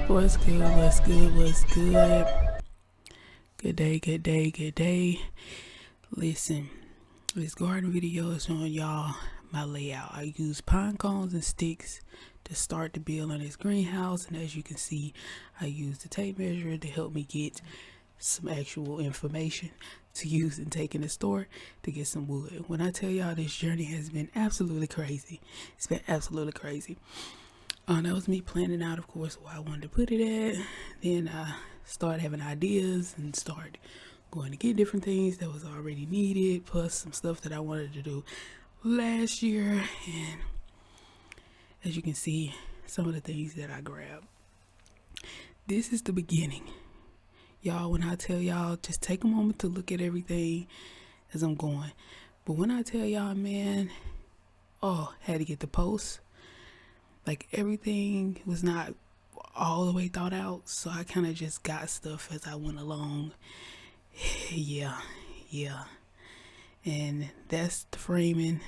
What's good? What's good? What's good? Good day, good day, good day. Listen, this garden video is showing y'all my layout. I use pine cones and sticks to start the build on this greenhouse, and as you can see, I use the tape measure to help me get some actual information to use and take in the store to get some wood. When I tell y'all this journey has been absolutely crazy, it's been absolutely crazy. That was me planning out, of course, where I wanted to put it at. Then I started having ideas and started going to get different things that was already needed, plus some stuff that I wanted to do last year. And as you can see, some of the things that I grabbed. This is the beginning. Y'all, when I tell y'all, just take a moment to look at everything as I'm going. But when I tell y'all, man, had to get the posts. Like, everything was not all the way thought out, so I kind of just got stuff as I went along. Yeah. And that's the framing.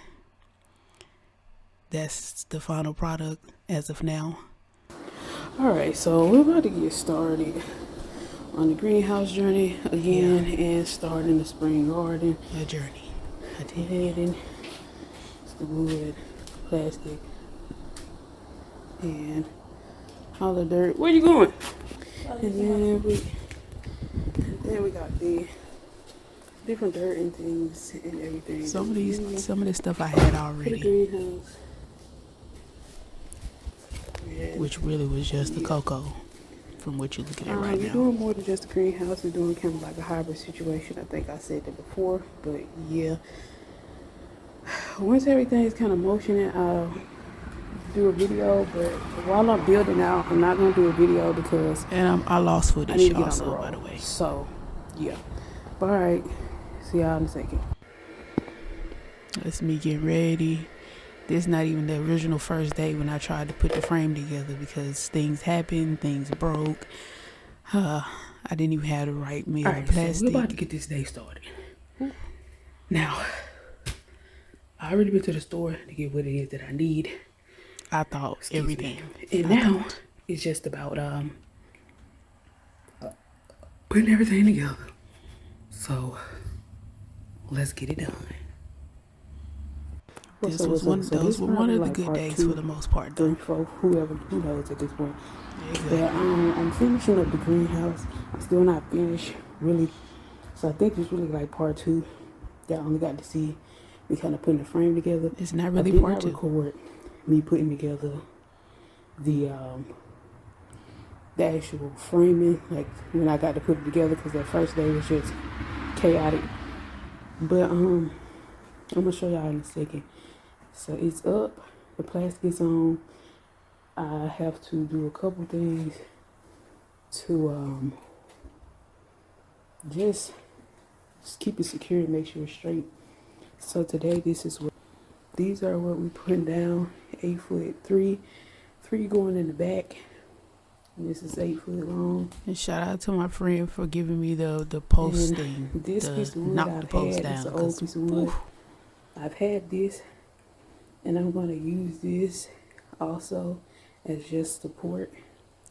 That's the final product as of now. Alright, so we're about to get started on the greenhouse journey again, and starting the spring garden. A journey. I did it. It's the wood, plastic, and all the dirt. Where you going? And then we got the different dirt and things and everything. Some of this stuff I had already. Greenhouse. Which really was just the cocoa from what you're looking at right now. We're doing more than just a greenhouse. We're doing kind of like a hybrid situation. I think I said that before, but yeah. Once everything is kind of motioning, I'll do a video, but while I'm building out, I'm not going to do a video because I lost footage also, by the way. So, yeah. But alright, see y'all in a second. That's me getting ready. This is not even the original first day when I tried to put the frame together because things happened, things broke. I didn't even have the right meal of plastic. So we're about to get this day started. Now, I already been to the store to get what it is that I need. I thought everything. And now it's just about putting everything together. So let's get it done. This was one of the good days for the most part, though. 3, 4, who knows at this point. Exactly. But I'm finishing up the greenhouse. I'm still not finished, really. So I think it's really like part 2 that I only got to see me kind of putting the frame together. It's not really part 2. Record me putting together the actual framing, like when I got to put it together, because that first day was just chaotic. But I'm gonna show y'all in a second. So it's up, the plastic is on. I have to do a couple things to just keep it secure and make sure it's straight. So today these are what we putting down. 8 foot 3 going in the back. And this is 8 foot long. And shout out to my friend for giving me the post thing. This piece of wood I've had, it's an old piece of wood. I've had this, and I'm going to use this also as just support.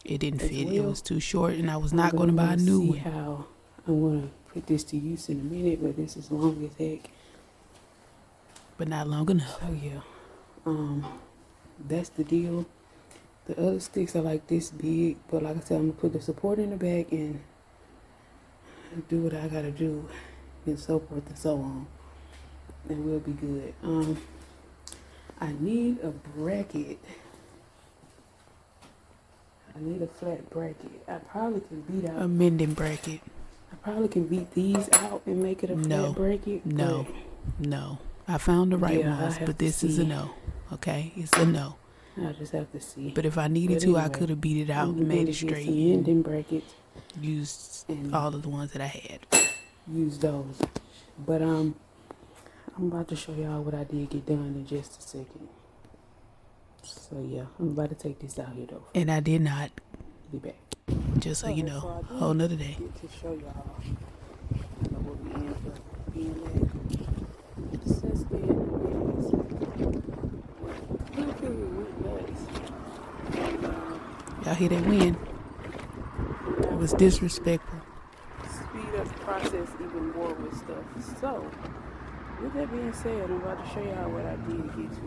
It didn't fit. Well. It was too short, and I was not going to buy a new one. How I'm going to put this to use in a minute, but this is long as heck. But not long enough. So yeah, that's the deal. The other sticks are like this big, but like I said, I'm gonna put the support in the back and do what I gotta do, and so forth and so on, and we'll be good. I need a bracket. I need a flat bracket. I probably can beat out a mending bracket. I probably can beat these out and make it a flat bracket. No. I found the right ones, but this is a no. Okay, it's a no. I just have to see. But if I needed to, I could have beat it out and made it straight. Mending brackets. Used all of the ones that I had. Use those. But I'm about to show y'all what I did get done in just a second. So yeah, I'm about to take this out here though. And I did not. Be back. Just so you know, whole nother day. To show y'all what we ended up being at. Since then, y'all hear that wind? It was disrespectful. Speed up the process even more with stuff. So, with that being said, I'm about to show y'all what I did to get to.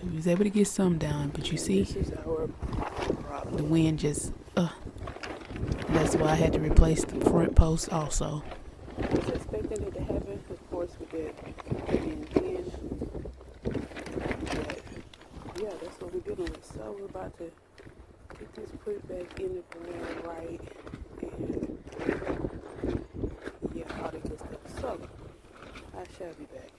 I was able to get some down, but you see, this is our problem. The wind just, that's why I had to replace the front post also. I was expecting it to happen, of course, with that being wind. But yeah, that's what we're dealing with. So we're about to get this put back in the ground right, and yeah, all that good stuff. So I shall be back.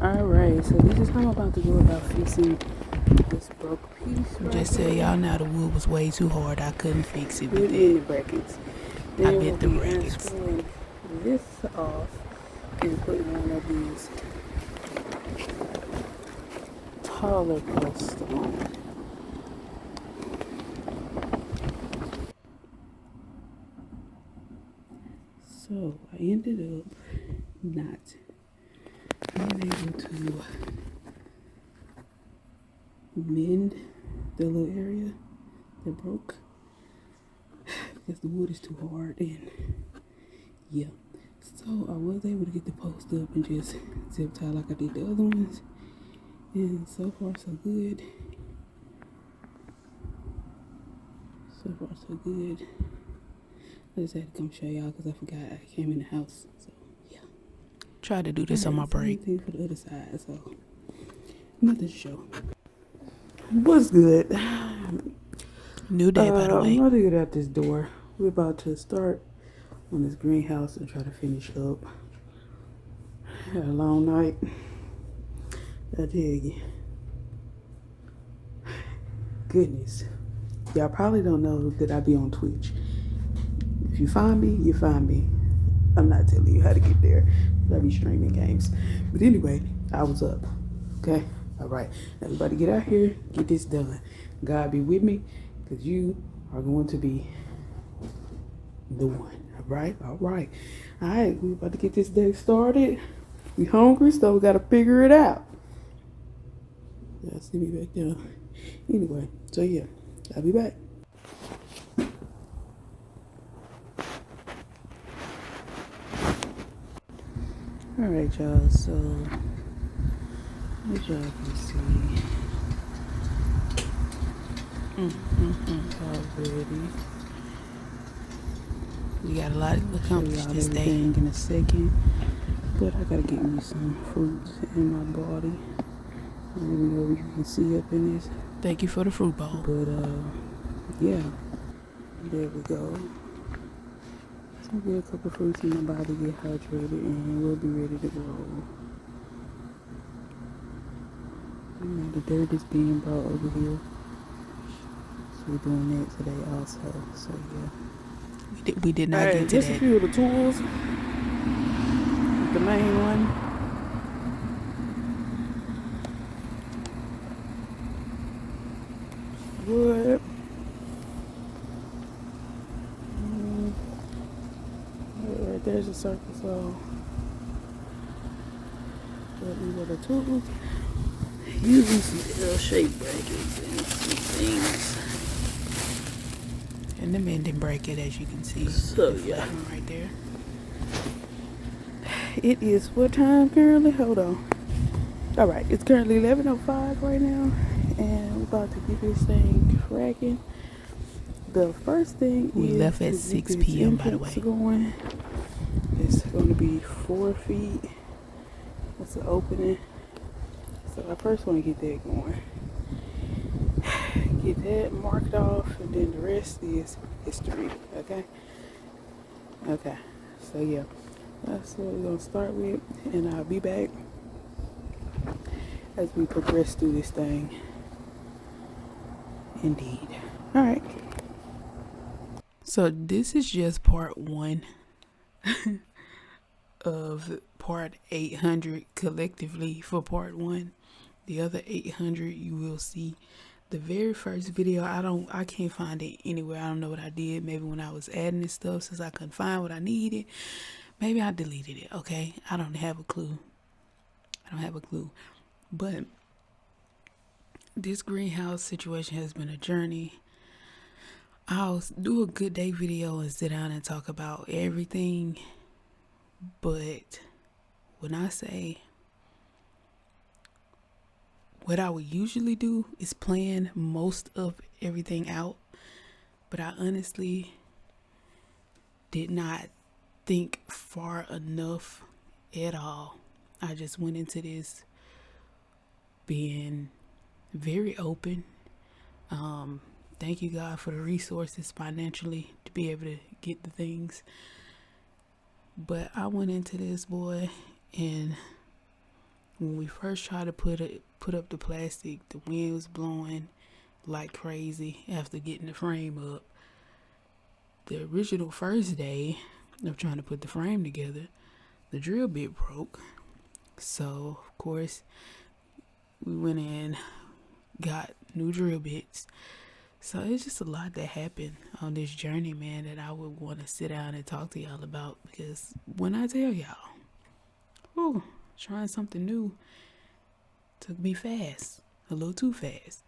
Alright, so this is how I'm about to go about fixing this broke piece. Right, just tell y'all now, the wood was way too hard. I couldn't fix it with the brackets. Then I bent the brackets. This off and put one of these taller posts on. So I ended up not being able to mend the little area that broke because the wood is too hard, and yeah, so I was able to get the post up and just zip tie like I did the other ones, and so far so good. So far so good. I just had to come show y'all because I forgot I came in the house. So yeah, tried to do this on my break. Same thing for the other side, so nothing to show. What's good? New day, by the way. I'm about to get out this door. We're about to start on this greenhouse and try to finish up. Had a long night, I tell you. Goodness, y'all probably don't know that I be on Twitch. If you find me, you find me. I'm not telling you how to get there. I be streaming games. But anyway, I was up. Okay? Alright. Everybody get out here. Get this done. God be with me. Because you are going to be the one. Alright? Alright. Alright. We about to get this day started. We hungry, so we got to figure it out. Y'all see me back there. Anyway. So yeah. I'll be back. Alright, y'all, so as y'all can see, already, we got a lot accomplished this day in a second, but I gotta get me some fruits in my body. I don't even know if you can see up in this. Thank you for the fruit bowl. But yeah, there we go. So get a couple fruits in my body, get hydrated, and we'll be ready to roll. You know, the dirt is being brought over here, so we're doing that today also. So yeah, we did not get to just that. A few of the tools. The main one. Wood. Right there's a circle, so these are the tools. Using some L-shaped brackets and some things. And the mending bracket, as you can see. So yeah, right there. It is what time currently? Hold on. Alright, it's currently 11:05 right now, and we're about to get this thing cracking. The first thing we left at 6 p.m. by the way. Going. It's going to be 4 feet. That's the opening. So I first want to get that going. Get that marked off, and then the rest is history. Okay? Okay. So yeah, that's what we're going to start with, and I'll be back as we progress through this thing. Indeed. Alright. So this is just part 1 of part 800 collectively for part 1. The other 800 you will see the very first video, I can't find it anywhere. I don't know what I did. Maybe when I was adding this stuff, since I couldn't find what I needed, maybe I deleted it. Okay, I don't have a clue. But this greenhouse situation has been a journey. I'll do a good day video and sit down and talk about everything, but when I say what I would usually do is plan most of everything out, but I honestly did not think far enough at all. I just went into this being very open. Thank you, God, for the resources financially to be able to get the things. But I went into this, boy, and when we first tried to put up the plastic, the wind was blowing like crazy after getting the frame up. The original first day of trying to put the frame together, the drill bit broke. So, of course, we went in, got new drill bits. So it's just a lot that happened on this journey, man, that I would want to sit down and talk to y'all about. Because when I tell y'all, trying something new took me fast, a little too fast.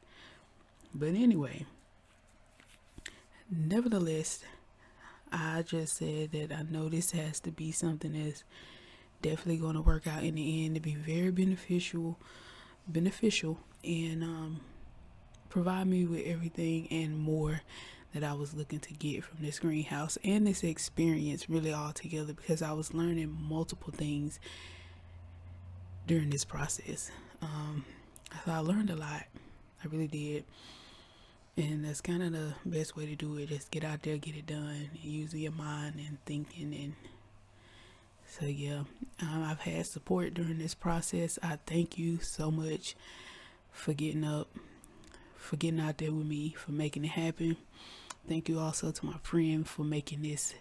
But anyway, nevertheless, I just said that I know this has to be something that's definitely going to work out in the end to be very beneficial, and provide me with everything and more that I was looking to get from this greenhouse and this experience really all together, because I was learning multiple things during this process. So I learned a lot. I really did. And that's kind of the best way to do it. Just get out there, get it done, and using your mind and thinking. And so, yeah, I've had support during this process. I thank you so much for getting out there with me, for making it happen. Thank you also to my friend for making this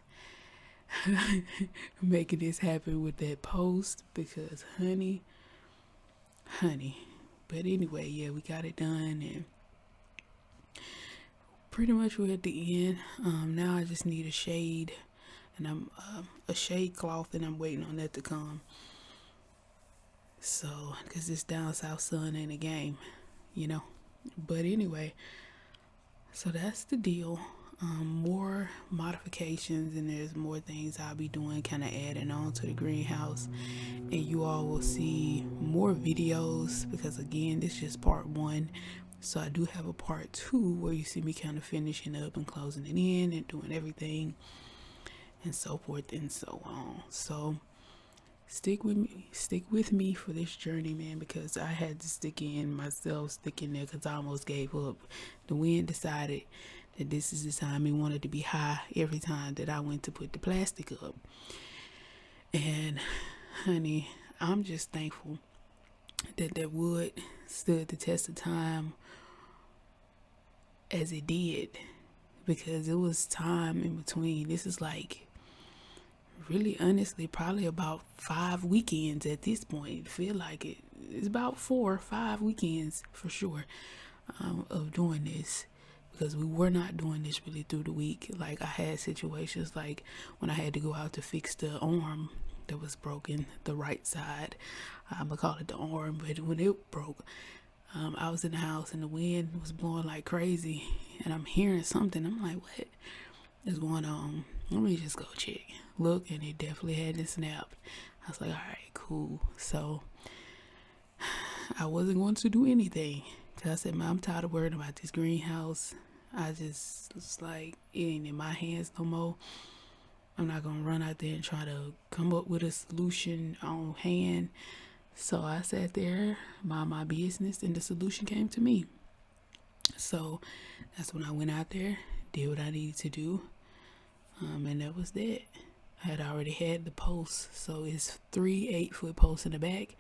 happen with that post, because honey. But anyway, yeah, we got it done, and pretty much we're at the end. Now I just need a shade, and I'm a shade cloth, and I'm waiting on that to come. So, because this down south sun ain't a game, you know. But anyway, so that's the deal. More modifications, and there's more things I'll be doing, kind of adding on to the greenhouse, and you all will see more videos, because again, this is just part 1. So I do have a part 2 where you see me kind of finishing up and closing it in and doing everything and so forth and so on. So stick with me for this journey, man, because I had to stick in there, because I almost gave up. The wind decided that this is the time it wanted to be high every time that I went to put the plastic up. And honey, I'm just thankful that wood stood the test of time as it did, because it was time in between. This is like, really honestly, probably about 5 weekends at this point. Feel like it's about 4 or 5 weekends for sure of doing this, because we were not doing this really through the week. Like, I had situations like when I had to go out to fix the arm that was broken, the right side. I'm gonna call it the arm, but when it broke, I was in the house and the wind was blowing like crazy, and I'm hearing something. I'm like, what is going on? Let me just go check. Look, and it definitely hadn't snapped. I was like, all right, cool. So I wasn't going to do anything, because I said, I'm tired of worrying about this greenhouse. I just was like, it ain't in my hands no more. I'm not gonna run out there and try to come up with a solution on hand. So I sat there, mind my business, and the solution came to me. So that's when I went out there, did what I needed to do, and that was that. I had already had the posts, so it's 3 8-foot posts in the back,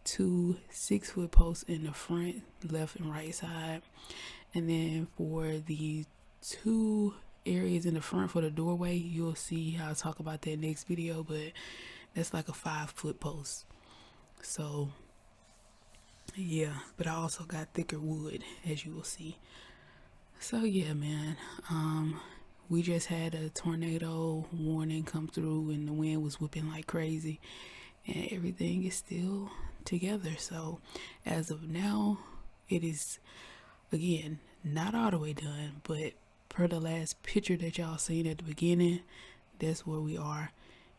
2 6-foot posts in the front, left and right side, and then for the 2 areas in the front for the doorway, you'll see, I'll talk about that next video, but that's like a 5-foot post. So Yeah, but I also got thicker wood, as you will see. So yeah, man. We just had a tornado warning come through, and the wind was whipping like crazy, and everything is still together. So as of now, it is, again, not all the way done, but per the last picture that y'all seen at the beginning, that's where we are.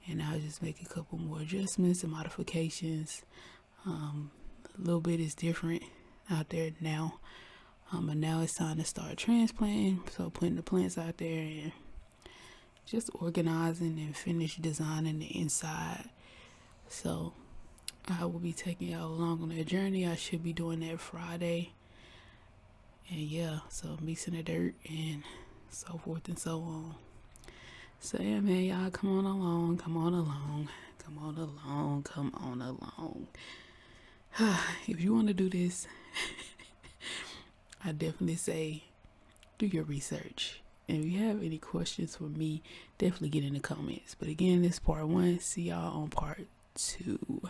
And I'll just make a couple more adjustments and modifications. A little bit is different out there now. And now it's time to start transplanting. So putting the plants out there and just organizing and finish designing the inside. So I will be taking y'all along on that journey. I should be doing that Friday. And yeah, so mixing the dirt and so forth and so on. So yeah, man, y'all come on along, come on along, come on along, come on along. If you want to do this, I definitely say do your research. And if you have any questions for me, definitely get in the comments. But again, this is part 1. See y'all on part 2.